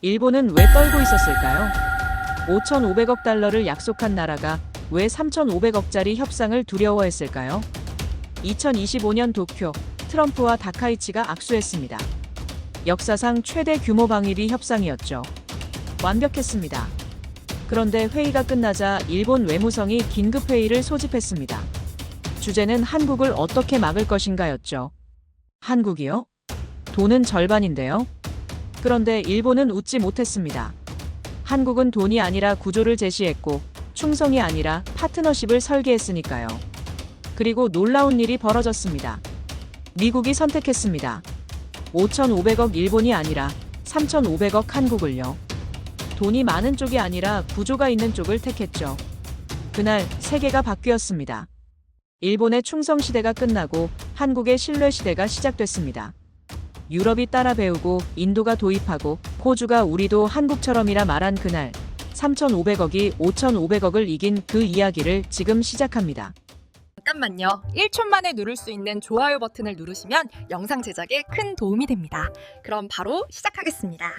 일본은 왜 떨고 있었을까요? 5,500억 달러를 약속한 나라가 왜 3,500억짜리 협상을 두려워했을까요? 2025년 도쿄, 트럼프와 다카이치가 악수했습니다. 역사상 최대 규모 방위비 협상이었죠. 완벽했습니다. 그런데 회의가 끝나자 일본 외무성이 긴급회의를 소집했습니다. 주제는 한국을 어떻게 막을 것인가였죠. 한국이요? 돈은 절반인데요. 그런데 일본은 웃지 못했습니다. 한국은 돈이 아니라 구조를 제시했고 충성이 아니라 파트너십을 설계했으니까요. 그리고 놀라운 일이 벌어졌습니다. 미국이 선택했습니다. 5,500억 일본이 아니라 3,500억 한국을요. 돈이 많은 쪽이 아니라 구조가 있는 쪽을 택했죠. 그날 세계가 바뀌었습니다. 일본의 충성 시대가 끝나고 한국의 신뢰 시대가 시작됐습니다. 유럽이 따라 배우고 인도가 도입하고 호주가 우리도 한국처럼이라 말한 그날 3,500억이 5,500억을 이긴 그 이야기를 지금 시작합니다. 잠깐만요. 1초 만에 누를 수 있는 좋아요 버튼을 누르시면 영상 제작에 큰 도움이 됩니다. 그럼 바로 시작하겠습니다.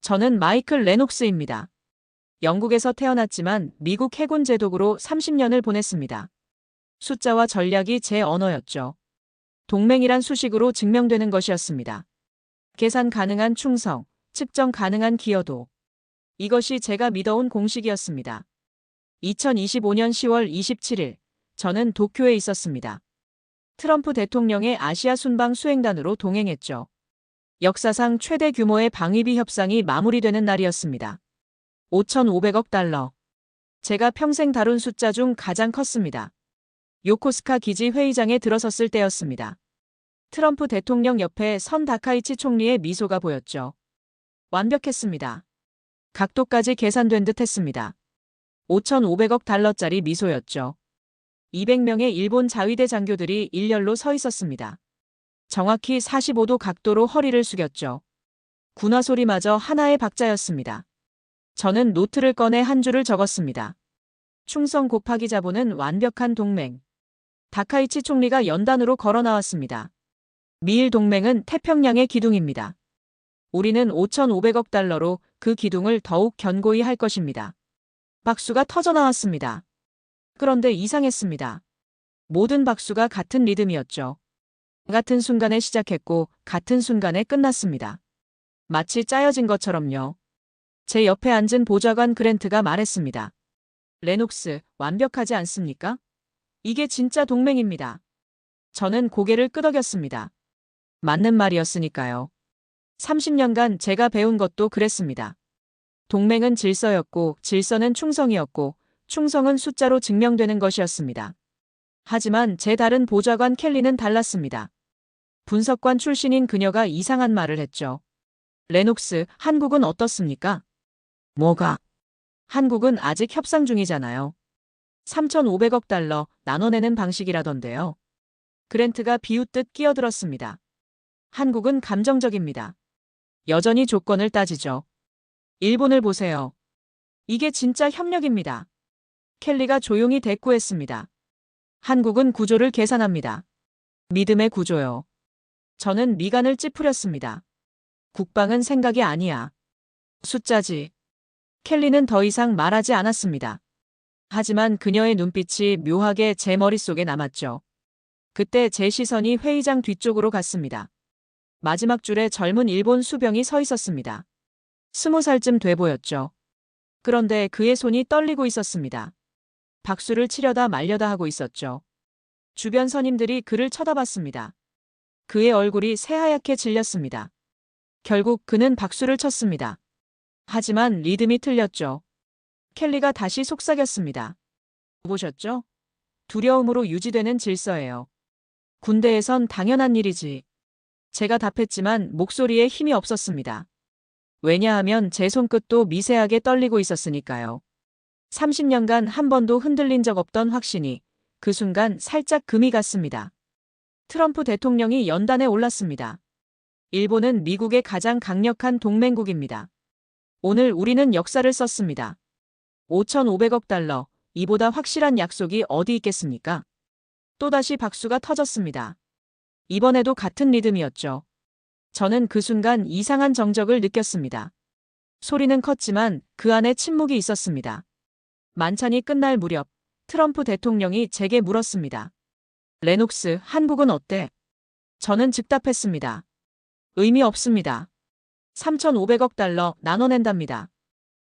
저는 마이클 레녹스입니다. 영국에서 태어났지만 미국 해군 제독으로 30년을 보냈습니다. 숫자와 전략이 제 언어였죠. 동맹이란 수식으로 증명되는 것이었습니다. 계산 가능한 충성, 측정 가능한 기여도. 이것이 제가 믿어온 공식이었습니다. 2025년 10월 27일, 저는 도쿄에 있었습니다. 트럼프 대통령의 아시아 순방 수행단으로 동행했죠. 역사상 최대 규모의 방위비 협상이 마무리되는 날이었습니다. 5,500억 달러. 제가 평생 다룬 숫자 중 가장 컸습니다. 요코스카 기지 회의장에 들어섰을 때였습니다. 트럼프 대통령 옆에 선 다카이치 총리의 미소가 보였죠. 완벽했습니다. 각도까지 계산된 듯 했습니다. 5,500억 달러짜리 미소였죠. 200명의 일본 자위대 장교들이 일렬로 서 있었습니다. 정확히 45도 각도로 허리를 숙였죠. 군화 소리마저 하나의 박자였습니다. 저는 노트를 꺼내 한 줄을 적었습니다. 충성 곱하기 자본은 완벽한 동맹. 다카이치 총리가 연단으로 걸어 나왔습니다. 미일 동맹은 태평양의 기둥입니다. 우리는 5,500억 달러로 그 기둥을 더욱 견고히 할 것입니다. 박수가 터져 나왔습니다. 그런데 이상했습니다. 모든 박수가 같은 리듬이었죠. 같은 순간에 시작했고 같은 순간에 끝났습니다. 마치 짜여진 것처럼요. 제 옆에 앉은 보좌관 그랜트가 말했습니다. 레녹스, 완벽하지 않습니까? 이게 진짜 동맹입니다. 저는 고개를 끄덕였습니다. 맞는 말이었으니까요. 30년간 제가 배운 것도 그랬습니다. 동맹은 질서였고 질서는 충성이었고 충성은 숫자로 증명되는 것이었습니다. 하지만 제 다른 보좌관 켈리는 달랐습니다. 분석관 출신인 그녀가 이상한 말을 했죠. 레녹스, 한국은 어떻습니까? 뭐가? 한국은 아직 협상 중이잖아요. 3,500억 달러 나눠내는 방식이라던데요. 그랜트가 비웃듯 끼어들었습니다. 한국은 감정적입니다. 여전히 조건을 따지죠. 일본을 보세요. 이게 진짜 협력입니다. 켈리가 조용히 대꾸했습니다. 한국은 구조를 계산합니다. 믿음의 구조요. 저는 미간을 찌푸렸습니다. 국방은 생각이 아니야. 숫자지. 켈리는 더 이상 말하지 않았습니다. 하지만 그녀의 눈빛이 묘하게 제 머릿속에 남았죠. 그때 제 시선이 회의장 뒤쪽으로 갔습니다. 마지막 줄에 젊은 일본 수병이 서 있었습니다. 20살쯤 돼 보였죠. 그런데 그의 손이 떨리고 있었습니다. 박수를 치려다 말려다 하고 있었죠. 주변 선임들이 그를 쳐다봤습니다. 그의 얼굴이 새하얗게 질렸습니다. 결국 그는 박수를 쳤습니다. 하지만 리듬이 틀렸죠. 켈리가 다시 속삭였습니다. 보셨죠? 두려움으로 유지되는 질서예요. 군대에선 당연한 일이지. 제가 답했지만 목소리에 힘이 없었습니다. 왜냐하면 제 손끝도 미세하게 떨리고 있었으니까요. 30년간 한 번도 흔들린 적 없던 확신이 그 순간 살짝 금이 갔습니다. 트럼프 대통령이 연단에 올랐습니다. 일본은 미국의 가장 강력한 동맹국입니다. 오늘 우리는 역사를 썼습니다. 5,500억 달러, 이보다 확실한 약속이 어디 있겠습니까? 또다시 박수가 터졌습니다. 이번에도 같은 리듬이었죠. 저는 그 순간 이상한 정적을 느꼈습니다. 소리는 컸지만 그 안에 침묵이 있었습니다. 만찬이 끝날 무렵 트럼프 대통령이 제게 물었습니다. 레녹스, 한국은 어때? 저는 즉답했습니다. 의미 없습니다. 3,500억 달러 나눠낸답니다.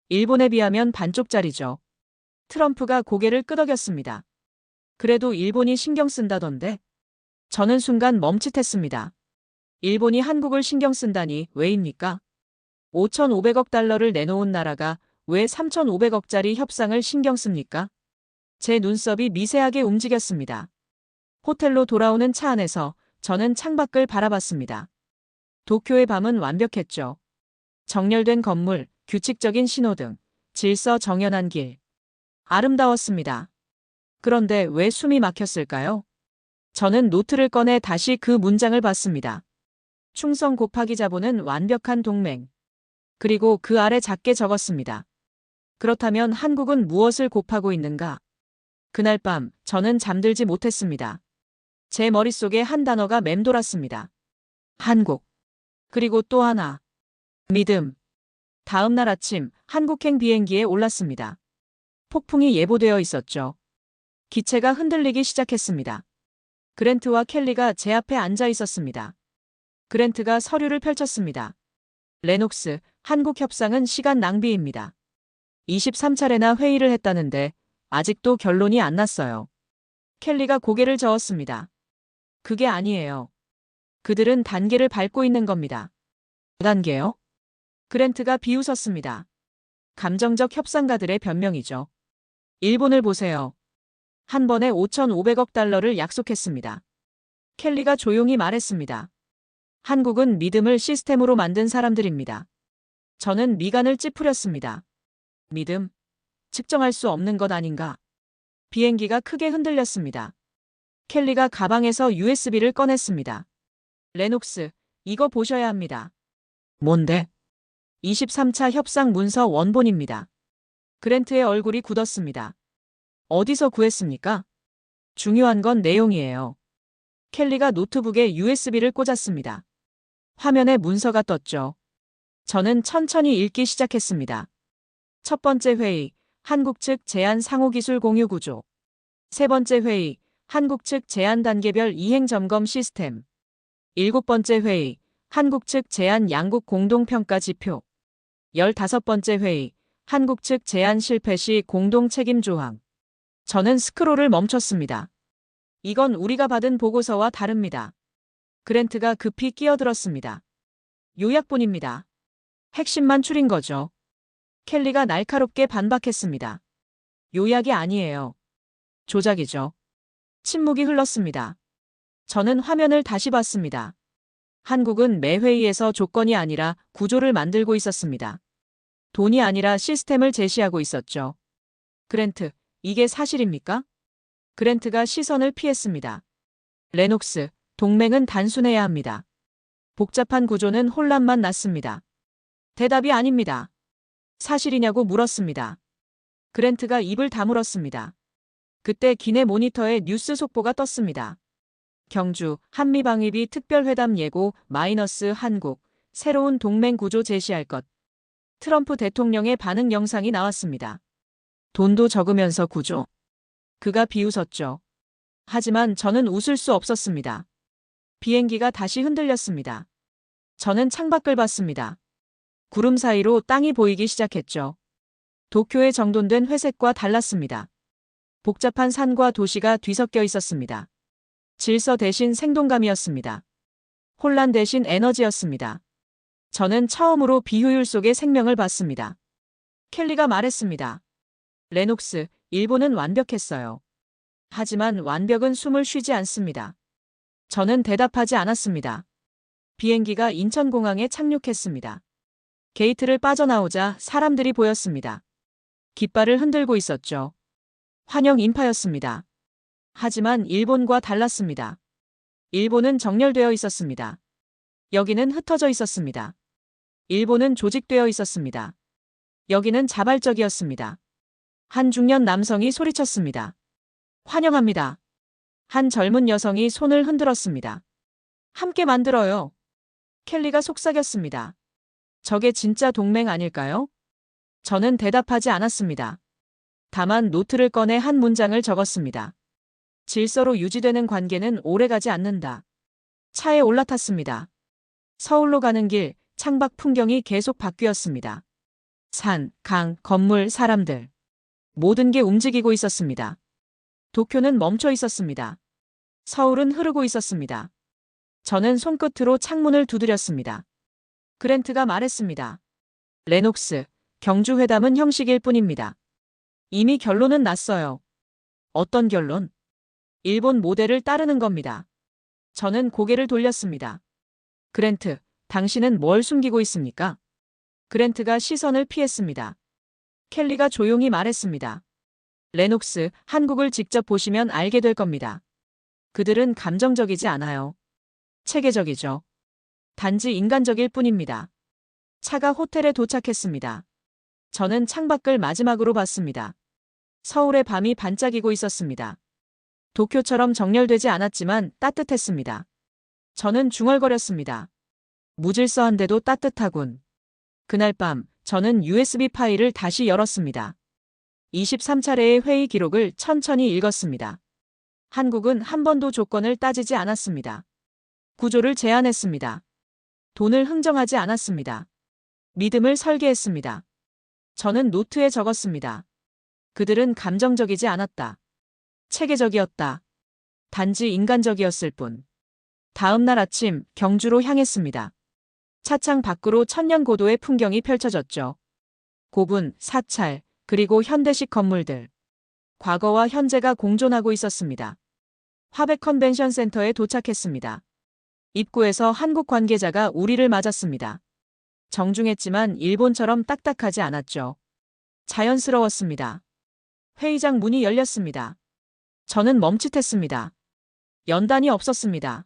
일본에 비하면 반쪽짜리죠. 트럼프가 고개를 끄덕였습니다. 그래도 일본이 신경 쓴다던데? 저는 순간 멈칫했습니다. 일본이 한국을 신경 쓴다니 왜입니까? 5,500억 달러를 내놓은 나라가 왜 3,500억짜리 협상을 신경 씁니까? 제 눈썹이 미세하게 움직였습니다. 호텔로 돌아오는 차 안에서 저는 창밖을 바라봤습니다. 도쿄의 밤은 완벽했죠. 정렬된 건물, 규칙적인 신호등, 질서 정연한 길. 아름다웠습니다. 그런데 왜 숨이 막혔을까요? 저는 노트를 꺼내 다시 그 문장을 봤습니다. 충성 곱하기 자본은 완벽한 동맹. 그리고 그 아래 작게 적었습니다. 그렇다면 한국은 무엇을 곱하고 있는가? 그날 밤 저는 잠들지 못했습니다. 제 머릿속에 한 단어가 맴돌았습니다. 한국. 그리고 또 하나. 믿음. 다음 날 아침 한국행 비행기에 올랐습니다. 폭풍이 예보되어 있었죠. 기체가 흔들리기 시작했습니다. 그랜트와 켈리가 제 앞에 앉아 있었습니다. 그랜트가 서류를 펼쳤습니다. 레녹스, 한국 협상은 시간 낭비입니다. 23차례나 회의를 했다는데 아직도 결론이 안 났어요. 켈리가 고개를 저었습니다. 그게 아니에요. 그들은 단계를 밟고 있는 겁니다. 단계요? 그랜트가 비웃었습니다. 감정적 협상가들의 변명이죠. 일본을 보세요. 한 번에 5,500억 달러를 약속했습니다. 켈리가 조용히 말했습니다. 한국은 믿음을 시스템으로 만든 사람들입니다. 저는 미간을 찌푸렸습니다. 믿음? 측정할 수 없는 것 아닌가? 비행기가 크게 흔들렸습니다. 켈리가 가방에서 USB를 꺼냈습니다. 레녹스, 이거 보셔야 합니다. 뭔데? 23차 협상 문서 원본입니다. 그랜트의 얼굴이 굳었습니다. 어디서 구했습니까? 중요한 건 내용이에요. 켈리가 노트북에 USB를 꽂았습니다. 화면에 문서가 떴죠. 저는 천천히 읽기 시작했습니다. 첫 번째 회의, 한국 측 제한 상호기술 공유 구조. 세 번째 회의, 한국 측 제한 단계별 이행 점검 시스템. 일곱 번째 회의, 한국 측 제한 양국 공동평가 지표. 15번째 회의, 한국 측 제한 실패 시 공동 책임 조항. 저는 스크롤을 멈췄습니다. 이건 우리가 받은 보고서와 다릅니다. 그랜트가 급히 끼어들었습니다. 요약본입니다. 핵심만 추린 거죠. 켈리가 날카롭게 반박했습니다. 요약이 아니에요. 조작이죠. 침묵이 흘렀습니다. 저는 화면을 다시 봤습니다. 한국은 매 회의에서 조건이 아니라 구조를 만들고 있었습니다. 돈이 아니라 시스템을 제시하고 있었죠. 그랜트, 이게 사실입니까? 그랜트가 시선을 피했습니다. 레녹스, 동맹은 단순해야 합니다. 복잡한 구조는 혼란만 낳습니다. 대답이 아닙니다. 사실이냐고 물었습니다. 그랜트가 입을 다물었습니다. 그때 기내 모니터에 뉴스 속보가 떴습니다. 경주, 한미방위비 특별회담 예고 마이너스 한국, 새로운 동맹 구조 제시할 것. 트럼프 대통령의 반응 영상이 나왔습니다. 돈도 적으면서 구조. 그가 비웃었죠. 하지만 저는 웃을 수 없었습니다. 비행기가 다시 흔들렸습니다. 저는 창밖을 봤습니다. 구름 사이로 땅이 보이기 시작했죠. 도쿄의 정돈된 회색과 달랐습니다. 복잡한 산과 도시가 뒤섞여 있었습니다. 질서 대신 생동감이었습니다. 혼란 대신 에너지였습니다. 저는 처음으로 비효율 속의 생명을 봤습니다. 켈리가 말했습니다. 레녹스, 일본은 완벽했어요. 하지만 완벽은 숨을 쉬지 않습니다. 저는 대답하지 않았습니다. 비행기가 인천공항에 착륙했습니다. 게이트를 빠져나오자 사람들이 보였습니다. 깃발을 흔들고 있었죠. 환영 인파였습니다. 하지만 일본과 달랐습니다. 일본은 정렬되어 있었습니다. 여기는 흩어져 있었습니다. 일본은 조직되어 있었습니다. 여기는 자발적이었습니다. 한 중년 남성이 소리쳤습니다. 환영합니다. 한 젊은 여성이 손을 흔들었습니다. 함께 만들어요. 켈리가 속삭였습니다. 저게 진짜 동맹 아닐까요? 저는 대답하지 않았습니다. 다만 노트를 꺼내 한 문장을 적었습니다. 질서로 유지되는 관계는 오래가지 않는다. 차에 올라탔습니다. 서울로 가는 길, 창밖 풍경이 계속 바뀌었습니다. 산, 강, 건물, 사람들. 모든 게 움직이고 있었습니다. 도쿄는 멈춰 있었습니다. 서울은 흐르고 있었습니다. 저는 손끝으로 창문을 두드렸습니다. 그랜트가 말했습니다. 레녹스, 경주 회담은 형식일 뿐입니다. 이미 결론은 났어요. 어떤 결론? 일본 모델을 따르는 겁니다. 저는 고개를 돌렸습니다. 그랜트, 당신은 뭘 숨기고 있습니까? 그랜트가 시선을 피했습니다. 켈리가 조용히 말했습니다. 레녹스, 한국을 직접 보시면 알게 될 겁니다. 그들은 감정적이지 않아요. 체계적이죠. 단지 인간적일 뿐입니다. 차가 호텔에 도착했습니다. 저는 창밖을 마지막으로 봤습니다. 서울의 밤이 반짝이고 있었습니다. 도쿄처럼 정렬되지 않았지만 따뜻했습니다. 저는 중얼거렸습니다. 무질서한데도 따뜻하군. 그날 밤 저는 USB 파일을 다시 열었습니다. 23차례의 회의 기록을 천천히 읽었습니다. 한국은 한 번도 조건을 따지지 않았습니다. 구조를 제안했습니다. 돈을 흥정하지 않았습니다. 믿음을 설계했습니다. 저는 노트에 적었습니다. 그들은 감정적이지 않았다. 체계적이었다. 단지 인간적이었을 뿐. 다음 날 아침 경주로 향했습니다. 차창 밖으로 천년고도의 풍경이 펼쳐졌죠. 고분, 사찰, 그리고 현대식 건물들. 과거와 현재가 공존하고 있었습니다. 화백 컨벤션 센터에 도착했습니다. 입구에서 한국 관계자가 우리를 맞았습니다. 정중했지만 일본처럼 딱딱하지 않았죠. 자연스러웠습니다. 회의장 문이 열렸습니다. 저는 멈칫했습니다. 연단이 없었습니다.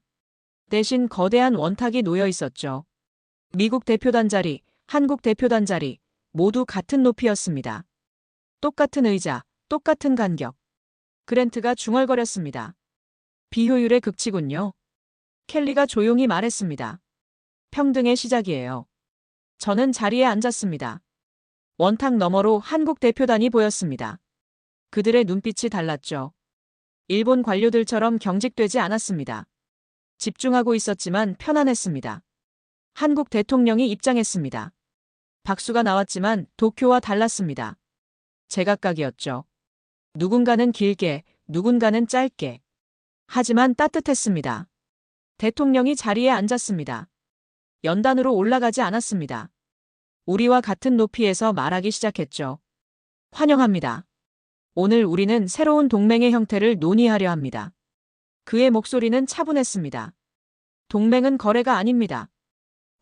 대신 거대한 원탁이 놓여 있었죠. 미국 대표단 자리, 한국 대표단 자리, 모두 같은 높이였습니다. 똑같은 의자, 똑같은 간격. 그랜트가 중얼거렸습니다. 비효율의 극치군요. 켈리가 조용히 말했습니다. 평등의 시작이에요. 저는 자리에 앉았습니다. 원탁 너머로 한국 대표단이 보였습니다. 그들의 눈빛이 달랐죠. 일본 관료들처럼 경직되지 않았습니다. 집중하고 있었지만 편안했습니다. 한국 대통령이 입장했습니다. 박수가 나왔지만 도쿄와 달랐습니다. 제각각이었죠. 누군가는 길게, 누군가는 짧게. 하지만 따뜻했습니다. 대통령이 자리에 앉았습니다. 연단으로 올라가지 않았습니다. 우리와 같은 높이에서 말하기 시작했죠. 환영합니다. 오늘 우리는 새로운 동맹의 형태를 논의하려 합니다. 그의 목소리는 차분했습니다. 동맹은 거래가 아닙니다.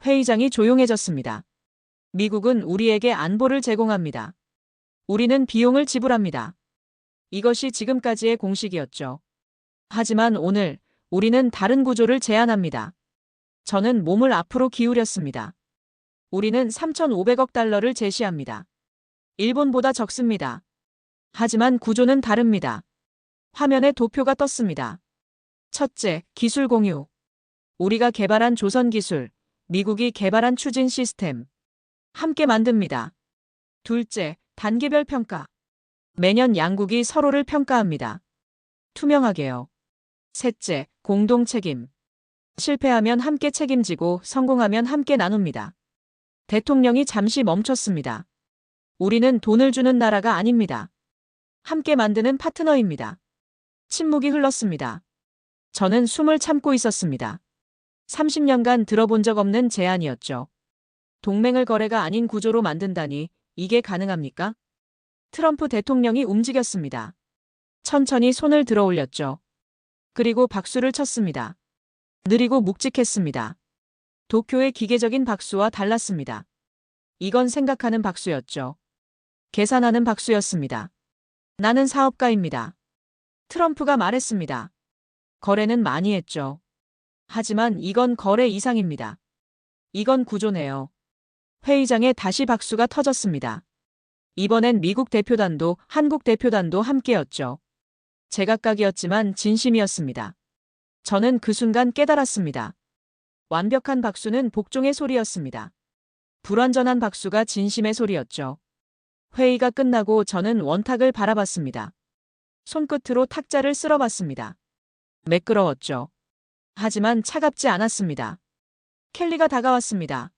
회의장이 조용해졌습니다. 미국은 우리에게 안보를 제공합니다. 우리는 비용을 지불합니다. 이것이 지금까지의 공식이었죠. 하지만 오늘 우리는 다른 구조를 제안합니다. 저는 몸을 앞으로 기울였습니다. 우리는 3,500억 달러를 제시합니다. 일본보다 적습니다. 하지만 구조는 다릅니다. 화면에 도표가 떴습니다. 첫째, 기술 공유. 우리가 개발한 조선 기술, 미국이 개발한 추진 시스템. 함께 만듭니다. 둘째, 단계별 평가. 매년 양국이 서로를 평가합니다. 투명하게요. 셋째, 공동 책임. 실패하면 함께 책임지고 성공하면 함께 나눕니다. 대통령이 잠시 멈췄습니다. 우리는 돈을 주는 나라가 아닙니다. 함께 만드는 파트너입니다. 침묵이 흘렀습니다. 저는 숨을 참고 있었습니다. 30년간 들어본 적 없는 제안이었죠. 동맹을 거래가 아닌 구조로 만든다니 이게 가능합니까? 트럼프 대통령이 움직였습니다. 천천히 손을 들어 올렸죠. 그리고 박수를 쳤습니다. 느리고 묵직했습니다. 도쿄의 기계적인 박수와 달랐습니다. 이건 생각하는 박수였죠. 계산하는 박수였습니다. 나는 사업가입니다. 트럼프가 말했습니다. 거래는 많이 했죠. 하지만 이건 거래 이상입니다. 이건 구조네요. 회의장에 다시 박수가 터졌습니다. 이번엔 미국 대표단도 한국 대표단도 함께였죠. 제각각이었지만 진심이었습니다. 저는 그 순간 깨달았습니다. 완벽한 박수는 복종의 소리였습니다. 불완전한 박수가 진심의 소리였죠. 회의가 끝나고 저는 원탁을 바라봤습니다. 손끝으로 탁자를 쓸어봤습니다. 매끄러웠죠. 하지만 차갑지 않았습니다. 켈리가 다가왔습니다.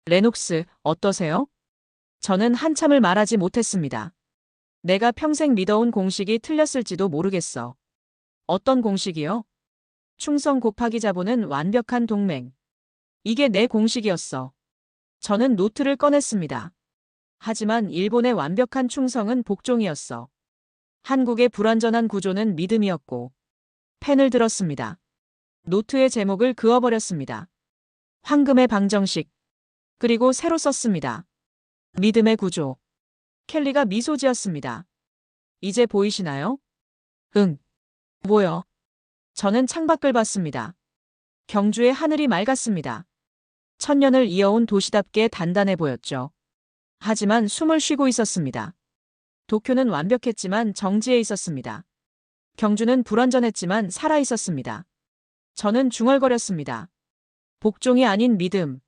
레녹스, 어떠세요? 저는 한참을 말하지 못했습니다. 내가 평생 믿어온 공식이 틀렸을지도 모르겠어. 어떤 공식이요? 충성 곱하기 자본은 완벽한 동맹. 이게 내 공식이었어. 저는 노트를 꺼냈습니다. 하지만 일본의 완벽한 충성은 복종이었어. 한국의 불완전한 구조는 믿음이었고. 펜을 들었습니다. 노트의 제목을 그어버렸습니다. 황금의 방정식. 그리고 새로 썼습니다. 믿음의 구조. 켈리가 미소 지었습니다. 이제 보이시나요? 응. 뭐요? 저는 창밖을 봤습니다. 경주의 하늘이 맑았습니다. 천년을 이어온 도시답게 단단해 보였죠. 하지만 숨을 쉬고 있었습니다. 도쿄는 완벽했지만 정지해 있었습니다. 경주는 불완전했지만 살아 있었습니다. 저는 중얼거렸습니다. 복종이 아닌 믿음.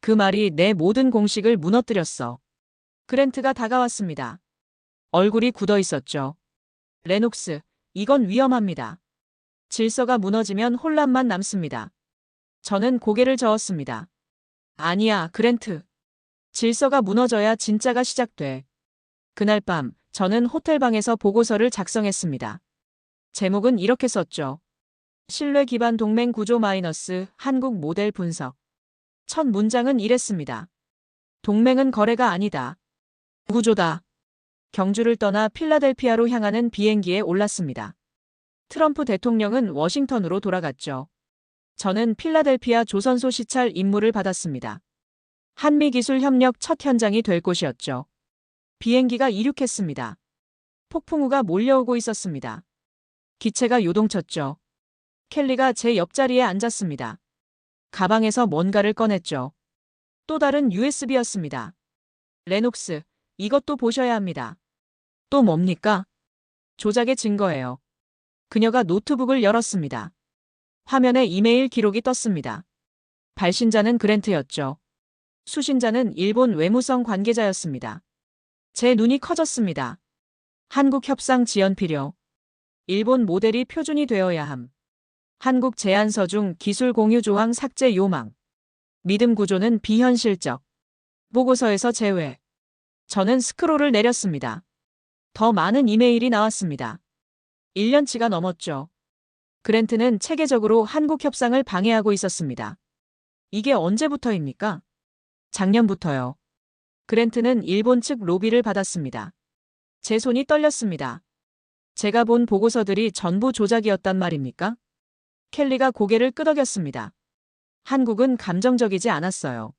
그 말이 내 모든 공식을 무너뜨렸어. 그랜트가 다가왔습니다. 얼굴이 굳어 있었죠. 레녹스, 이건 위험합니다. 질서가 무너지면 혼란만 남습니다. 저는 고개를 저었습니다. 아니야, 그랜트. 질서가 무너져야 진짜가 시작돼. 그날 밤, 저는 호텔방에서 보고서를 작성했습니다. 제목은 이렇게 썼죠. 신뢰 기반 동맹 구조 마이너스 한국 모델 분석. 첫 문장은 이랬습니다. 동맹은 거래가 아니다. 구조다. 경주를 떠나 필라델피아로 향하는 비행기에 올랐습니다. 트럼프 대통령은 워싱턴으로 돌아갔죠. 저는 필라델피아 조선소 시찰 임무를 받았습니다. 한미기술협력 첫 현장이 될 곳이었죠. 비행기가 이륙했습니다. 폭풍우가 몰려오고 있었습니다. 기체가 요동쳤죠. 켈리가 제 옆자리에 앉았습니다. 가방에서 뭔가를 꺼냈죠. 또 다른 USB였습니다. 레녹스, 이것도 보셔야 합니다. 또 뭡니까? 조작의 증거예요. 그녀가 노트북을 열었습니다. 화면에 이메일 기록이 떴습니다. 발신자는 그랜트였죠. 수신자는 일본 외무성 관계자였습니다. 제 눈이 커졌습니다. 한국 협상 지연 필요. 일본 모델이 표준이 되어야 함. 한국 제안서 중 기술 공유 조항 삭제 요망. 믿음 구조는 비현실적. 보고서에서 제외. 저는 스크롤을 내렸습니다. 더 많은 이메일이 나왔습니다. 1년치가 넘었죠. 그랜트는 체계적으로 한국 협상을 방해하고 있었습니다. 이게 언제부터입니까? 작년부터요. 그랜트는 일본 측 로비를 받았습니다. 제 손이 떨렸습니다. 제가 본 보고서들이 전부 조작이었단 말입니까? 켈리가 고개를 끄덕였습니다. 한국은 감정적이지 않았어요.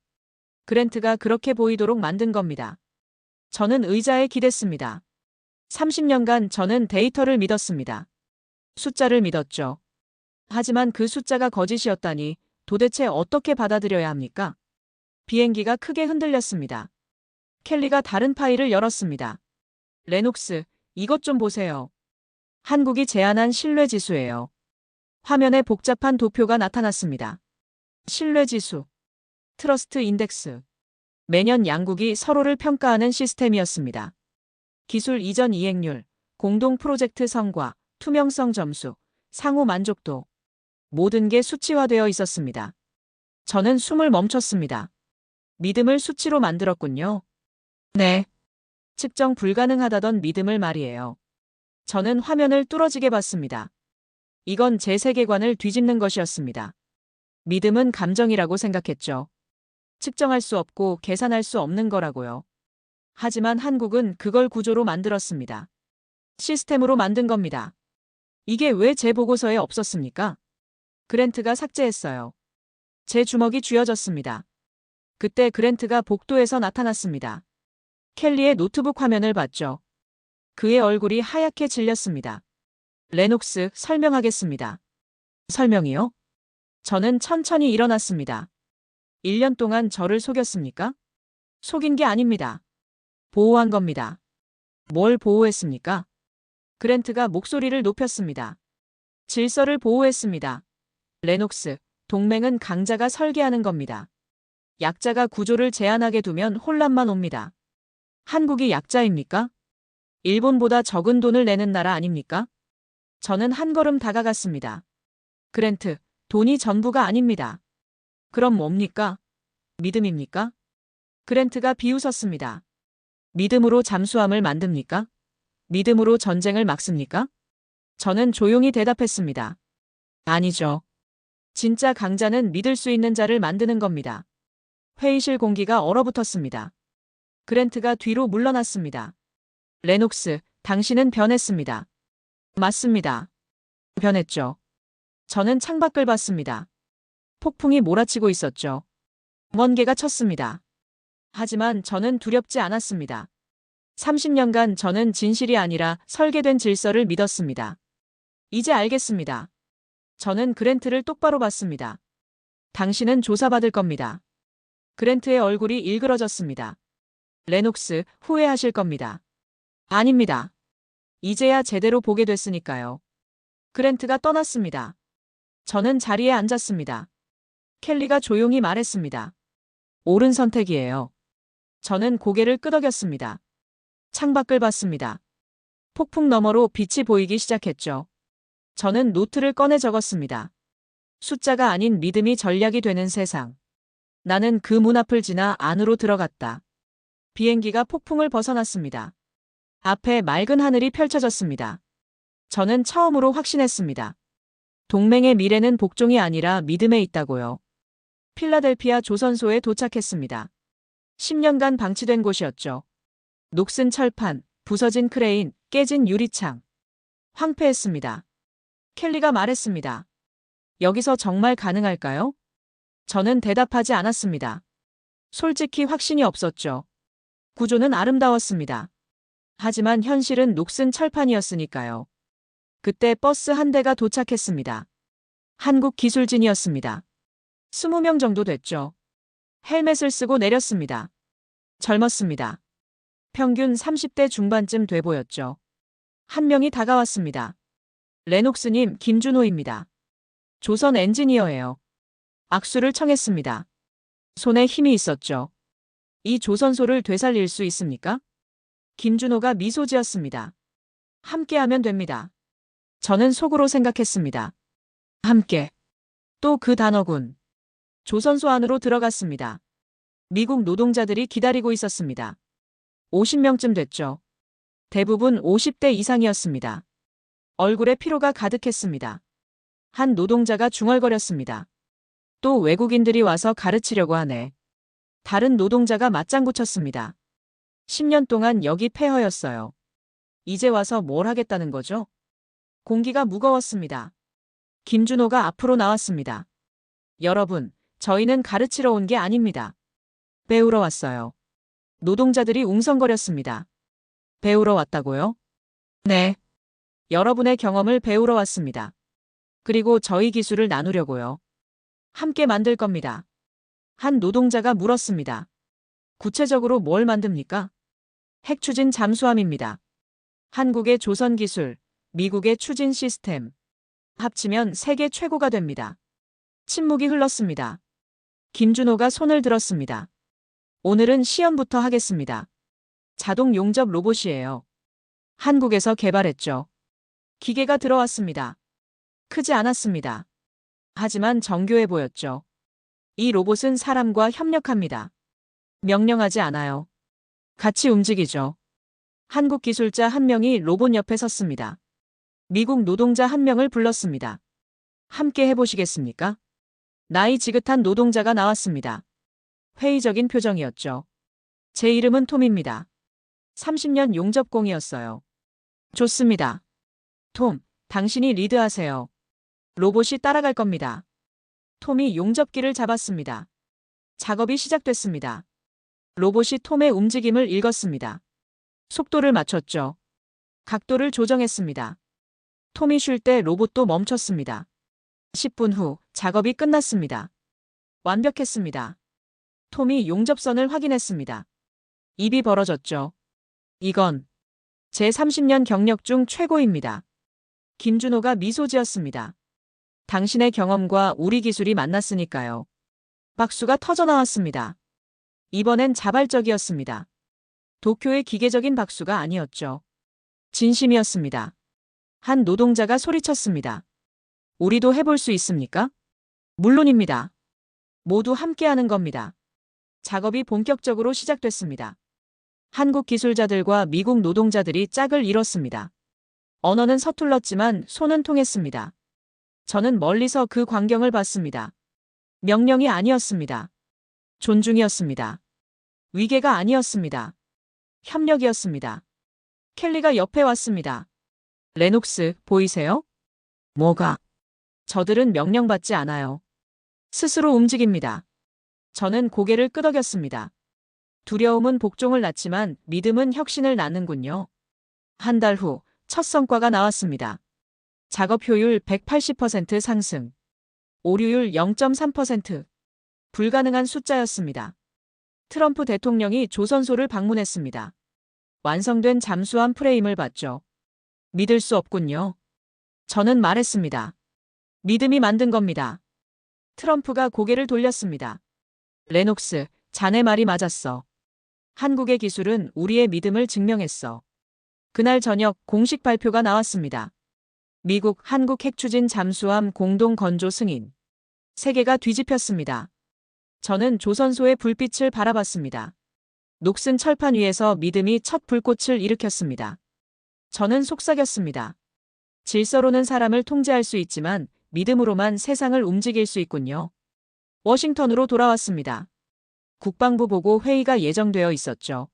그랜트가 그렇게 보이도록 만든 겁니다. 저는 의자에 기댔습니다. 30년간 저는 데이터를 믿었습니다. 숫자를 믿었죠. 하지만 그 숫자가 거짓이었다니 도대체 어떻게 받아들여야 합니까? 비행기가 크게 흔들렸습니다. 켈리가 다른 파일을 열었습니다. 레녹스, 이것 좀 보세요. 한국이 제안한 신뢰지수예요. 화면에 복잡한 도표가 나타났습니다. 신뢰지수, 트러스트 인덱스. 매년 양국이 서로를 평가하는 시스템이었습니다. 기술 이전 이행률, 공동 프로젝트 성과, 투명성 점수, 상호 만족도. 모든 게 수치화되어 있었습니다. 저는 숨을 멈췄습니다. 믿음을 수치로 만들었군요. 네. 측정 불가능하다던 믿음을 말이에요. 저는 화면을 뚫어지게 봤습니다. 이건 제 세계관을 뒤집는 것이었습니다. 믿음은 감정이라고 생각했죠. 측정할 수 없고 계산할 수 없는 거라고요. 하지만 한국은 그걸 구조로 만들었습니다. 시스템으로 만든 겁니다. 이게 왜 제 보고서에 없었습니까? 그랜트가 삭제했어요. 제 주먹이 쥐어졌습니다. 그때 그랜트가 복도에서 나타났습니다. 켈리의 노트북 화면을 봤죠. 그의 얼굴이 하얗게 질렸습니다. 레녹스, 설명하겠습니다. 설명이요? 저는 천천히 일어났습니다. 1년 동안 저를 속였습니까? 속인 게 아닙니다. 보호한 겁니다. 뭘 보호했습니까? 그랜트가 목소리를 높였습니다. 질서를 보호했습니다. 레녹스, 동맹은 강자가 설계하는 겁니다. 약자가 구조를 제한하게 두면 혼란만 옵니다. 한국이 약자입니까? 일본보다 적은 돈을 내는 나라 아닙니까? 저는 한 걸음 다가갔습니다. 그랜트, 돈이 전부가 아닙니다. 그럼 뭡니까? 믿음입니까? 그랜트가 비웃었습니다. 믿음으로 잠수함을 만듭니까? 믿음으로 전쟁을 막습니까? 저는 조용히 대답했습니다. 아니죠. 진짜 강자는 믿을 수 있는 자를 만드는 겁니다. 회의실 공기가 얼어붙었습니다. 그랜트가 뒤로 물러났습니다. 레녹스, 당신은 변했습니다. 맞습니다. 변했죠. 저는 창밖을 봤습니다. 폭풍이 몰아치고 있었죠. 번개가 쳤습니다. 하지만 저는 두렵지 않았습니다. 30년간 저는 진실이 아니라 설계된 질서를 믿었습니다. 이제 알겠습니다. 저는 그랜트를 똑바로 봤습니다. 당신은 조사받을 겁니다. 그랜트의 얼굴이 일그러졌습니다. 레녹스, 후회하실 겁니다. 아닙니다. 이제야 제대로 보게 됐으니까요. 그랜트가 떠났습니다. 저는 자리에 앉았습니다. 켈리가 조용히 말했습니다. 옳은 선택이에요. 저는 고개를 끄덕였습니다. 창밖을 봤습니다. 폭풍 너머로 빛이 보이기 시작했죠. 저는 노트를 꺼내 적었습니다. 숫자가 아닌 믿음이 전략이 되는 세상. 나는 그 문 앞을 지나 안으로 들어갔다. 비행기가 폭풍을 벗어났습니다. 앞에 맑은 하늘이 펼쳐졌습니다. 저는 처음으로 확신했습니다. 동맹의 미래는 복종이 아니라 믿음에 있다고요. 필라델피아 조선소에 도착했습니다. 10년간 방치된 곳이었죠. 녹슨 철판, 부서진 크레인, 깨진 유리창. 황폐했습니다. 켈리가 말했습니다. 여기서 정말 가능할까요? 저는 대답하지 않았습니다. 솔직히 확신이 없었죠. 구조는 아름다웠습니다. 하지만 현실은 녹슨 철판이었으니까요. 그때 버스 한 대가 도착했습니다. 한국 기술진이었습니다. 20명 정도 됐죠. 헬멧을 쓰고 내렸습니다. 젊었습니다. 평균 30대 중반쯤 돼 보였죠. 한 명이 다가왔습니다. 레녹스님, 김준호입니다. 조선 엔지니어예요. 악수를 청했습니다. 손에 힘이 있었죠. 이 조선소를 되살릴 수 있습니까? 김준호가 미소 지었습니다. 함께하면 됩니다. 저는 속으로 생각했습니다. 함께. 또 그 단어군. 조선소 안으로 들어갔습니다. 미국 노동자들이 기다리고 있었습니다. 50명쯤 됐죠. 대부분 50대 이상이었습니다. 얼굴에 피로가 가득했습니다. 한 노동자가 중얼거렸습니다. 또 외국인들이 와서 가르치려고 하네. 다른 노동자가 맞장구 쳤습니다. 10년 동안 여기 폐허였어요. 이제 와서 뭘 하겠다는 거죠? 공기가 무거웠습니다. 김준호가 앞으로 나왔습니다. 여러분, 저희는 가르치러 온 게 아닙니다. 배우러 왔어요. 노동자들이 웅성거렸습니다. 배우러 왔다고요? 네. 여러분의 경험을 배우러 왔습니다. 그리고 저희 기술을 나누려고요. 함께 만들 겁니다. 한 노동자가 물었습니다. 구체적으로 뭘 만듭니까? 핵추진 잠수함입니다. 한국의 조선 기술, 미국의 추진 시스템. 합치면 세계 최고가 됩니다. 침묵이 흘렀습니다. 김준호가 손을 들었습니다. 오늘은 시험부터 하겠습니다. 자동 용접 로봇이에요. 한국에서 개발했죠. 기계가 들어왔습니다. 크지 않았습니다. 하지만 정교해 보였죠. 이 로봇은 사람과 협력합니다. 명령하지 않아요. 같이 움직이죠. 한국 기술자 한 명이 로봇 옆에 섰습니다. 미국 노동자 한 명을 불렀습니다. 함께 해보시겠습니까? 나이 지긋한 노동자가 나왔습니다. 회의적인 표정이었죠. 제 이름은 톰입니다. 30년 용접공이었어요. 좋습니다. 톰, 당신이 리드하세요. 로봇이 따라갈 겁니다. 톰이 용접기를 잡았습니다. 작업이 시작됐습니다. 로봇이 톰의 움직임을 읽었습니다. 속도를 맞췄죠. 각도를 조정했습니다. 톰이 쉴 때 로봇도 멈췄습니다. 10분 후 작업이 끝났습니다. 완벽했습니다. 톰이 용접선을 확인했습니다. 입이 벌어졌죠. 이건 제 30년 경력 중 최고입니다. 김준호가 미소 지었습니다. 당신의 경험과 우리 기술이 만났으니까요. 박수가 터져 나왔습니다. 이번엔 자발적이었습니다. 도쿄의 기계적인 박수가 아니었죠. 진심이었습니다. 한 노동자가 소리쳤습니다. 우리도 해볼 수 있습니까? 물론입니다. 모두 함께하는 겁니다. 작업이 본격적으로 시작됐습니다. 한국 기술자들과 미국 노동자들이 짝을 이뤘습니다. 언어는 서툴렀지만 손은 통했습니다. 저는 멀리서 그 광경을 봤습니다. 명령이 아니었습니다. 존중이었습니다. 위계가 아니었습니다. 협력이었습니다. 켈리가 옆에 왔습니다. 레녹스, 보이세요? 뭐가? 저들은 명령받지 않아요. 스스로 움직입니다. 저는 고개를 끄덕였습니다. 두려움은 복종을 낳지만 믿음은 혁신을 낳는군요. 한 달 후 첫 성과가 나왔습니다. 작업 효율 180% 상승. 오류율 0.3%. 불가능한 숫자였습니다. 트럼프 대통령이 조선소를 방문했습니다. 완성된 잠수함 프레임을 봤죠. 믿을 수 없군요. 저는 말했습니다. 믿음이 만든 겁니다. 트럼프가 고개를 돌렸습니다. 레녹스, 자네 말이 맞았어. 한국의 기술은 우리의 믿음을 증명했어. 그날 저녁 공식 발표가 나왔습니다. 미국, 한국 핵추진 잠수함 공동 건조 승인. 세계가 뒤집혔습니다. 저는 조선소의 불빛을 바라봤습니다. 녹슨 철판 위에서 믿음이 첫 불꽃을 일으켰습니다. 저는 속삭였습니다. 질서로는 사람을 통제할 수 있지만 믿음으로만 세상을 움직일 수 있군요. 워싱턴으로 돌아왔습니다. 국방부 보고 회의가 예정되어 있었죠.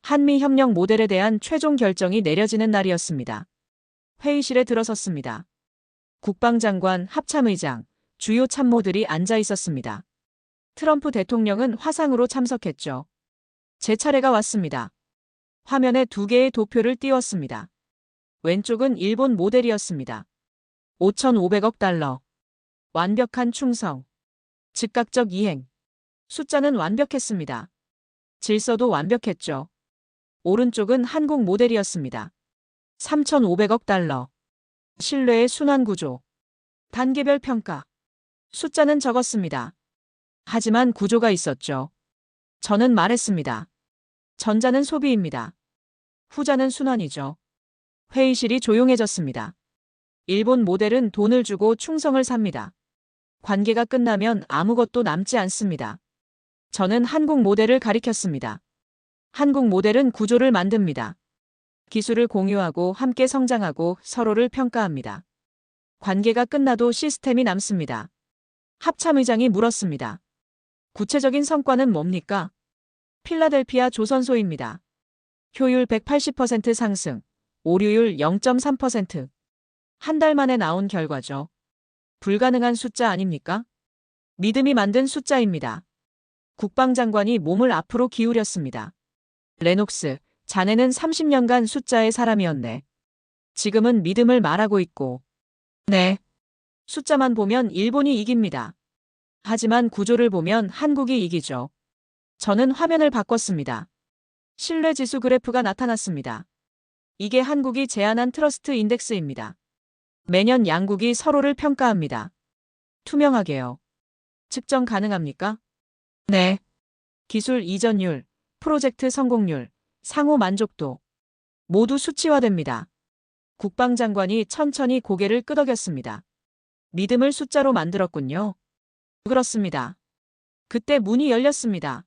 한미협력 모델에 대한 최종 결정이 내려지는 날이었습니다. 회의실에 들어섰습니다. 국방장관, 합참의장, 주요 참모들이 앉아 있었습니다. 트럼프 대통령은 화상으로 참석했죠. 제 차례가 왔습니다. 화면에 2개의 도표를 띄웠습니다. 왼쪽은 일본 모델이었습니다. 5,500억 달러. 완벽한 충성. 즉각적 이행. 숫자는 완벽했습니다. 질서도 완벽했죠. 오른쪽은 한국 모델이었습니다. 3,500억 달러. 신뢰의 순환 구조. 단계별 평가. 숫자는 적었습니다. 하지만 구조가 있었죠. 저는 말했습니다. 전자는 소비입니다. 후자는 순환이죠. 회의실이 조용해졌습니다. 일본 모델은 돈을 주고 충성을 삽니다. 관계가 끝나면 아무것도 남지 않습니다. 저는 한국 모델을 가리켰습니다. 한국 모델은 구조를 만듭니다. 기술을 공유하고 함께 성장하고 서로를 평가합니다. 관계가 끝나도 시스템이 남습니다. 합참의장이 물었습니다. 구체적인 성과는 뭡니까? 필라델피아 조선소입니다. 효율 180% 상승, 오류율 0.3%. 한 달 만에 나온 결과죠. 불가능한 숫자 아닙니까? 믿음이 만든 숫자입니다. 국방장관이 몸을 앞으로 기울였습니다. 레녹스, 자네는 30년간 숫자의 사람이었네. 지금은 믿음을 말하고 있고. 네. 숫자만 보면 일본이 이깁니다. 하지만 구조를 보면 한국이 이기죠. 저는 화면을 바꿨습니다. 신뢰지수 그래프가 나타났습니다. 이게 한국이 제안한 트러스트 인덱스입니다. 매년 양국이 서로를 평가합니다. 투명하게요. 측정 가능합니까? 네. 기술 이전율, 프로젝트 성공률, 상호 만족도. 모두 수치화됩니다. 국방장관이 천천히 고개를 끄덕였습니다. 믿음을 숫자로 만들었군요. 그렇습니다. 그때 문이 열렸습니다.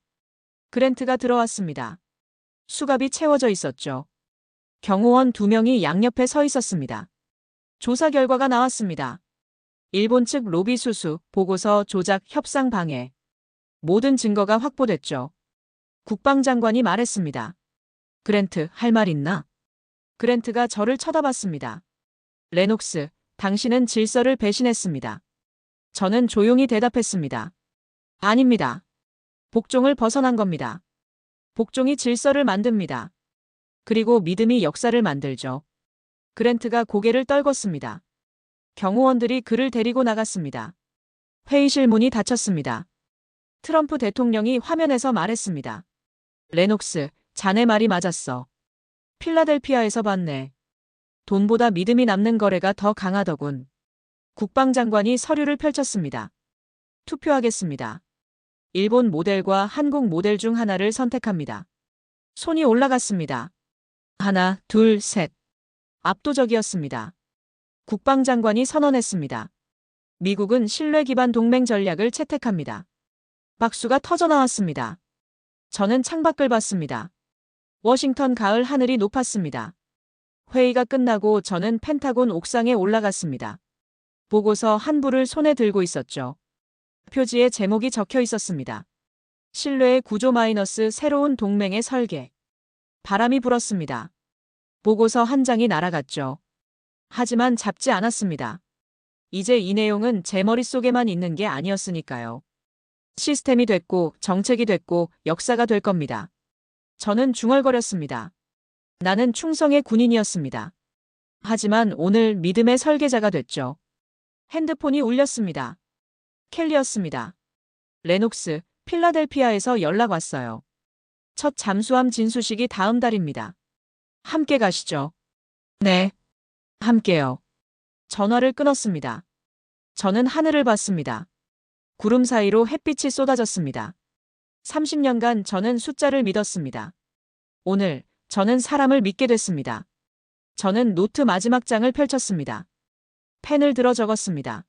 그랜트가 들어왔습니다. 수갑이 채워져 있었죠. 경호원 2명이 양옆에 서 있었습니다. 조사 결과가 나왔습니다. 일본 측 로비 수수, 보고서 조작, 협상 방해. 모든 증거가 확보됐죠. 국방장관이 말했습니다. 그랜트, 할 말 있나? 그랜트가 저를 쳐다봤습니다. 레녹스, 당신은 질서를 배신했습니다. 저는 조용히 대답했습니다. 아닙니다. 복종을 벗어난 겁니다. 복종이 질서를 만듭니다. 그리고 믿음이 역사를 만들죠. 그랜트가 고개를 떨궜습니다. 경호원들이 그를 데리고 나갔습니다. 회의실 문이 닫혔습니다. 트럼프 대통령이 화면에서 말했습니다. 레녹스, 자네 말이 맞았어. 필라델피아에서 봤네. 돈보다 믿음이 남는 거래가 더 강하더군. 국방장관이 서류를 펼쳤습니다. 투표하겠습니다. 일본 모델과 한국 모델 중 하나를 선택합니다. 손이 올라갔습니다. 하나, 둘, 셋. 압도적이었습니다. 국방장관이 선언했습니다. 미국은 신뢰 기반 동맹 전략을 채택합니다. 박수가 터져 나왔습니다. 저는 창밖을 봤습니다. 워싱턴 가을 하늘이 높았습니다. 회의가 끝나고 저는 펜타곤 옥상에 올라갔습니다. 보고서 한 부를 손에 들고 있었죠. 표지에 제목이 적혀 있었습니다. 신뢰의 구조 마이너스 새로운 동맹의 설계. 바람이 불었습니다. 보고서 한 장이 날아갔죠. 하지만 잡지 않았습니다. 이제 이 내용은 제 머릿속에만 있는 게 아니었으니까요. 시스템이 됐고 정책이 됐고 역사가 될 겁니다. 저는 중얼거렸습니다. 나는 충성의 군인이었습니다. 하지만 오늘 믿음의 설계자가 됐죠. 핸드폰이 울렸습니다. 켈리였습니다. 레녹스, 필라델피아에서 연락 왔어요. 첫 잠수함 진수식이 다음 달입니다. 함께 가시죠. 네. 함께요. 전화를 끊었습니다. 저는 하늘을 봤습니다. 구름 사이로 햇빛이 쏟아졌습니다. 30년간 저는 숫자를 믿었습니다. 오늘 저는 사람을 믿게 됐습니다. 저는 노트 마지막 장을 펼쳤습니다. 펜을 들어 적었습니다.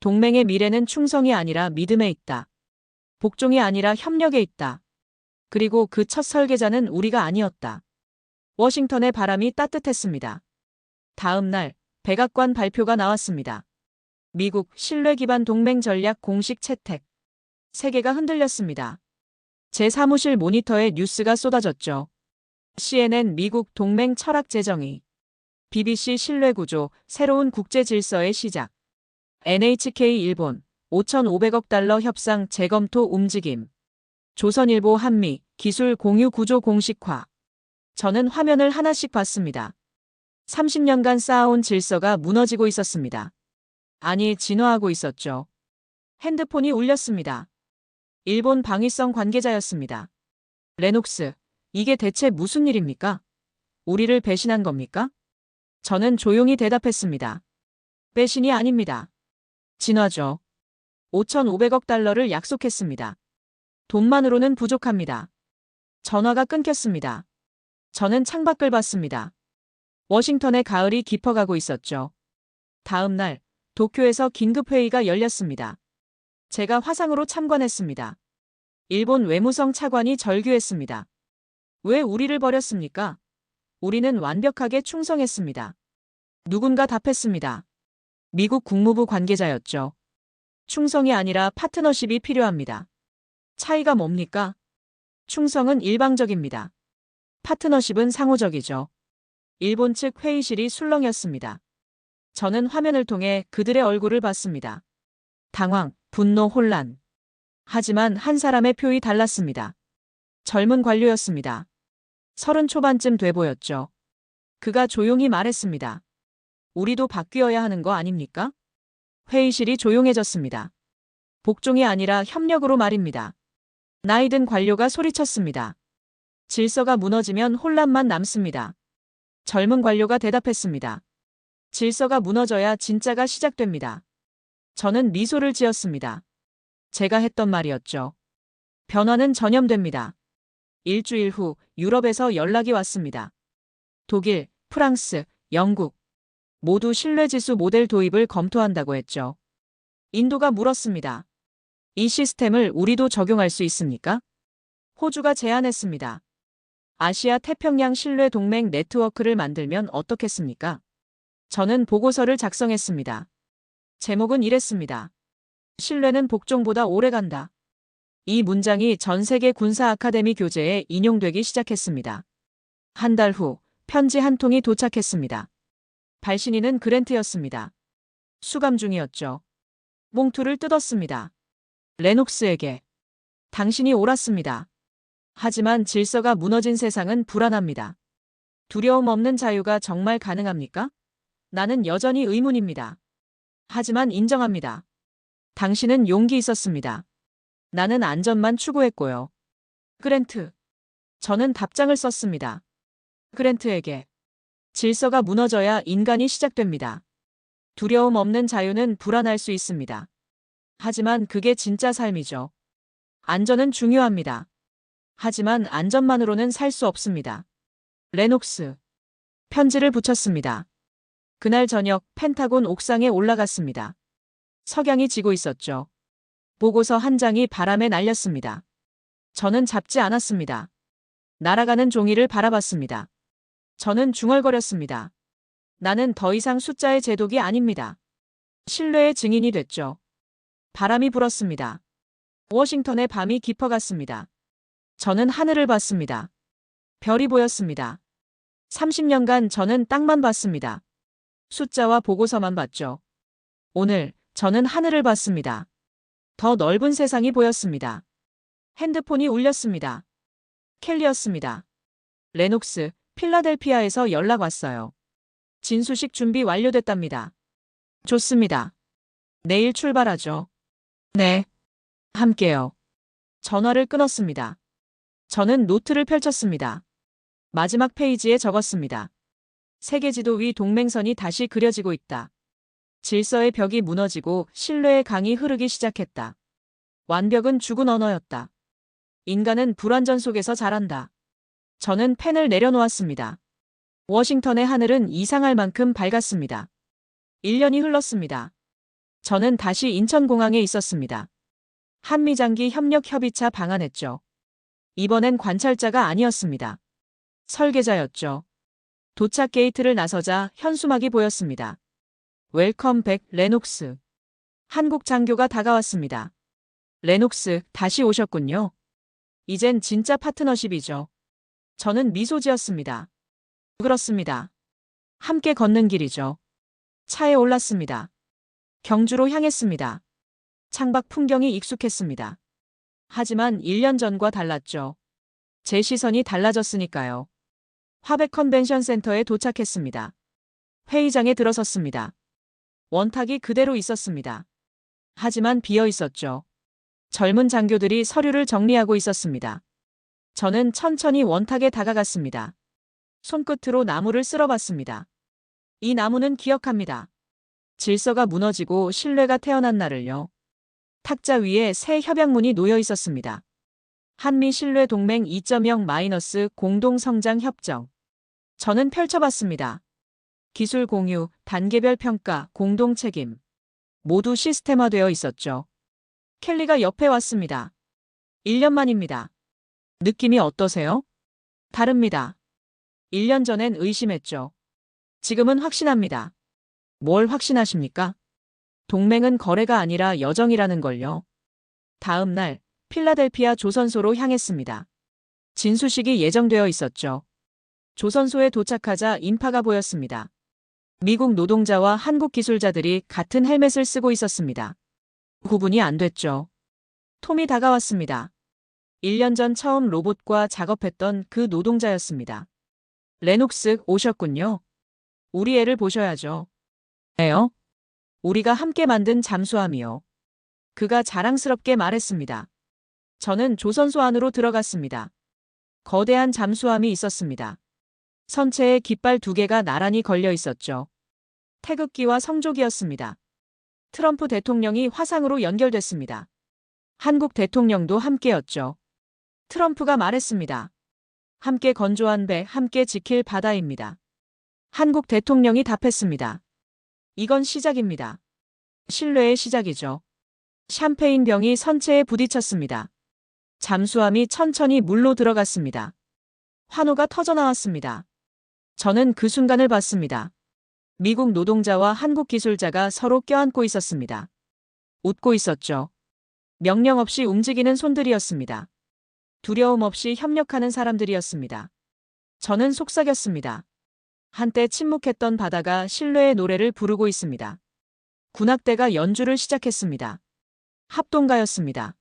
동맹의 미래는 충성이 아니라 믿음에 있다. 복종이 아니라 협력에 있다. 그리고 그 첫 설계자는 우리가 아니었다. 워싱턴의 바람이 따뜻했습니다. 다음 날 백악관 발표가 나왔습니다. 미국 신뢰 기반 동맹 전략 공식 채택. 세계가 흔들렸습니다. 제 사무실 모니터에 뉴스가 쏟아졌죠. CNN 미국 동맹 철학 재정의. BBC 신뢰 구조 새로운 국제 질서의 시작. NHK 일본 5,500억 달러 협상 재검토 움직임. 조선일보 한미 기술 공유 구조 공식화. 저는 화면을 하나씩 봤습니다. 30년간 쌓아온 질서가 무너지고 있었습니다. 아니, 진화하고 있었죠. 핸드폰이 울렸습니다. 일본 방위성 관계자였습니다. 레녹스, 이게 대체 무슨 일입니까? 우리를 배신한 겁니까? 저는 조용히 대답했습니다. 배신이 아닙니다. 진화죠. 5,500억 달러를 약속했습니다. 돈만으로는 부족합니다. 전화가 끊겼습니다. 저는 창밖을 봤습니다. 워싱턴의 가을이 깊어가고 있었죠. 다음 날 도쿄에서 긴급회의가 열렸습니다. 제가 화상으로 참관했습니다. 일본 외무성 차관이 절규했습니다. 왜 우리를 버렸습니까? 우리는 완벽하게 충성했습니다. 누군가 답했습니다. 미국 국무부 관계자였죠. 충성이 아니라 파트너십이 필요합니다. 차이가 뭡니까? 충성은 일방적입니다. 파트너십은 상호적이죠. 일본 측 회의실이 술렁였습니다. 저는 화면을 통해 그들의 얼굴을 봤습니다. 당황, 분노, 혼란. 하지만 한 사람의 표이 달랐습니다. 젊은 관료였습니다. 30 초반쯤 돼 보였죠. 그가 조용히 말했습니다. 우리도 바뀌어야 하는 거 아닙니까? 회의실이 조용해졌습니다. 복종이 아니라 협력으로 말입니다. 나이든 관료가 소리쳤습니다. 질서가 무너지면 혼란만 남습니다. 젊은 관료가 대답했습니다. 질서가 무너져야 진짜가 시작됩니다. 저는 미소를 지었습니다. 제가 했던 말이었죠. 변화는 전염됩니다. 일주일 후 유럽에서 연락이 왔습니다. 독일, 프랑스, 영국 모두 신뢰지수 모델 도입을 검토한다고 했죠. 인도가 물었습니다. 이 시스템을 우리도 적용할 수 있습니까? 호주가 제안했습니다. 아시아 태평양 신뢰 동맹 네트워크를 만들면 어떻겠습니까? 저는 보고서를 작성했습니다. 제목은 이랬습니다. 신뢰는 복종보다 오래간다. 이 문장이 전 세계 군사 아카데미 교재에 인용되기 시작했습니다. 한 달 후 편지 한 통이 도착했습니다. 발신인은 그랜트였습니다. 수감 중이었죠. 몽투를 뜯었습니다. 레녹스에게. 당신이 옳았습니다. 하지만 질서가 무너진 세상은 불안합니다. 두려움 없는 자유가 정말 가능합니까? 나는 여전히 의문입니다. 하지만 인정합니다. 당신은 용기 있었습니다. 나는 안전만 추구했고요. 그랜트. 저는 답장을 썼습니다. 그랜트에게. 질서가 무너져야 인간이 시작됩니다. 두려움 없는 자유는 불안할 수 있습니다. 하지만 그게 진짜 삶이죠. 안전은 중요합니다. 하지만 안전만으로는 살 수 없습니다. 레녹스. 편지를 붙였습니다. 그날 저녁 펜타곤 옥상에 올라갔습니다. 석양이 지고 있었죠. 보고서 한 장이 바람에 날렸습니다. 저는 잡지 않았습니다. 날아가는 종이를 바라봤습니다. 저는 중얼거렸습니다. 나는 더 이상 숫자의 제독이 아닙니다. 신뢰의 증인이 됐죠. 바람이 불었습니다. 워싱턴의 밤이 깊어갔습니다. 저는 하늘을 봤습니다. 별이 보였습니다. 30년간 저는 땅만 봤습니다. 숫자와 보고서만 봤죠. 오늘 저는 하늘을 봤습니다. 더 넓은 세상이 보였습니다. 핸드폰이 울렸습니다. 켈리였습니다. 레녹스, 필라델피아에서 연락 왔어요. 진수식 준비 완료됐답니다. 좋습니다. 내일 출발하죠. 네. 함께요. 전화를 끊었습니다. 저는 노트를 펼쳤습니다. 마지막 페이지에 적었습니다. 세계지도 위 동맹선이 다시 그려지고 있다. 질서의 벽이 무너지고 신뢰의 강이 흐르기 시작했다. 완벽은 죽은 언어였다. 인간은 불완전 속에서 자란다. 저는 펜을 내려놓았습니다. 워싱턴의 하늘은 이상할 만큼 밝았습니다. 1년이 흘렀습니다. 저는 다시 인천공항에 있었습니다. 한미장기 협력 협의차 방한했죠. 이번엔 관찰자가 아니었습니다. 설계자였죠. 도착 게이트를 나서자 현수막이 보였습니다. 웰컴 백 레녹스. 한국 장교가 다가왔습니다. 레녹스, 다시 오셨군요. 이젠 진짜 파트너십이죠. 저는 미소 지었습니다. 그렇습니다. 함께 걷는 길이죠. 차에 올랐습니다. 경주로 향했습니다. 창밖 풍경이 익숙했습니다. 하지만 1년 전과 달랐죠. 제 시선이 달라졌으니까요. 화백 컨벤션 센터에 도착했습니다. 회의장에 들어섰습니다. 원탁이 그대로 있었습니다. 하지만 비어 있었죠. 젊은 장교들이 서류를 정리하고 있었습니다. 저는 천천히 원탁에 다가갔습니다. 손끝으로 나무를 쓸어봤습니다. 이 나무는 기억합니다. 질서가 무너지고 신뢰가 태어난 날을요. 탁자 위에 새 협약문이 놓여 있었습니다. 한미 신뢰 동맹 2.0- 공동 성장 협정. 저는 펼쳐봤습니다. 기술 공유, 단계별 평가, 공동 책임. 모두 시스템화되어 있었죠. 켈리가 옆에 왔습니다. 1년 만입니다. 느낌이 어떠세요? 다릅니다. 1년 전엔 의심했죠. 지금은 확신합니다. 뭘 확신하십니까? 동맹은 거래가 아니라 여정이라는 걸요. 다음 날 필라델피아 조선소로 향했습니다. 진수식이 예정되어 있었죠. 조선소에 도착하자 인파가 보였습니다. 미국 노동자와 한국 기술자들이 같은 헬멧을 쓰고 있었습니다. 구분이 안 됐죠. 톰이 다가왔습니다. 1년 전 처음 로봇과 작업했던 그 노동자였습니다. 레녹스 오셨군요. 우리 애를 보셔야죠. 애요? 우리가 함께 만든 잠수함이요. 그가 자랑스럽게 말했습니다. 저는 조선소 안으로 들어갔습니다. 거대한 잠수함이 있었습니다. 선체에 깃발 2개가 나란히 걸려 있었죠. 태극기와 성조기였습니다. 트럼프 대통령이 화상으로 연결됐습니다. 한국 대통령도 함께였죠. 트럼프가 말했습니다. 함께 건조한 배, 함께 지킬 바다입니다. 한국 대통령이 답했습니다. 이건 시작입니다. 신뢰의 시작이죠. 샴페인 병이 선체에 부딪혔습니다. 잠수함이 천천히 물로 들어갔습니다. 환호가 터져나왔습니다. 저는 그 순간을 봤습니다. 미국 노동자와 한국 기술자가 서로 껴안고 있었습니다. 웃고 있었죠. 명령 없이 움직이는 손들이었습니다. 두려움 없이 협력하는 사람들이었습니다. 저는 속삭였습니다. 한때 침묵했던 바다가 신뢰의 노래를 부르고 있습니다. 군악대가 연주를 시작했습니다. 합동가였습니다.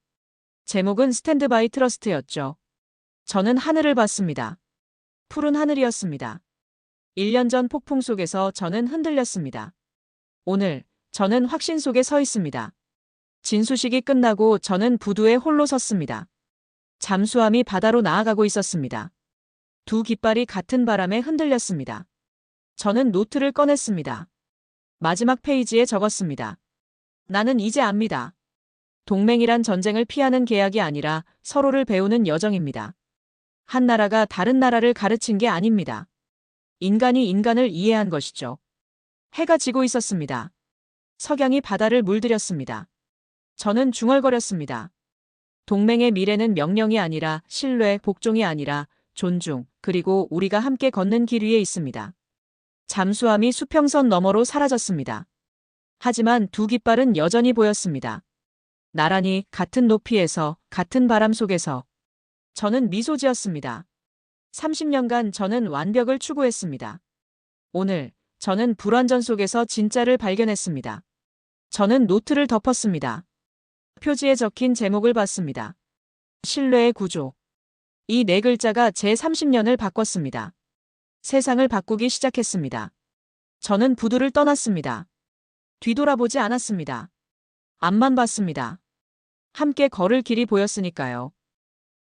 제목은 스탠드바이 트러스트였죠. 저는 하늘을 봤습니다. 푸른 하늘이었습니다. 1년 전 폭풍 속에서 저는 흔들렸습니다. 오늘 저는 확신 속에 서 있습니다. 진수식이 끝나고 저는 부두에 홀로 섰습니다. 잠수함이 바다로 나아가고 있었습니다. 두 깃발이 같은 바람에 흔들렸습니다. 저는 노트를 꺼냈습니다. 마지막 페이지에 적었습니다. 나는 이제 압니다. 동맹이란 전쟁을 피하는 계약이 아니라 서로를 배우는 여정입니다. 한 나라가 다른 나라를 가르친 게 아닙니다. 인간이 인간을 이해한 것이죠. 해가 지고 있었습니다. 석양이 바다를 물들였습니다. 저는 중얼거렸습니다. 동맹의 미래는 명령이 아니라 신뢰, 복종이 아니라 존중, 그리고 우리가 함께 걷는 길 위에 있습니다. 잠수함이 수평선 너머로 사라졌습니다. 하지만 두 깃발은 여전히 보였습니다. 나란히 같은 높이에서, 같은 바람 속에서. 저는 미소 지었습니다. 30년간 저는 완벽을 추구했습니다. 오늘 저는 불완전 속에서 진짜를 발견했습니다. 저는 노트를 덮었습니다. 표지에 적힌 제목을 봤습니다. 신뢰의 구조. 이 네 글자가 제 30년을 바꿨습니다. 세상을 바꾸기 시작했습니다. 저는 부두를 떠났습니다. 뒤돌아보지 않았습니다. 앞만 봤습니다. 함께 걸을 길이 보였으니까요.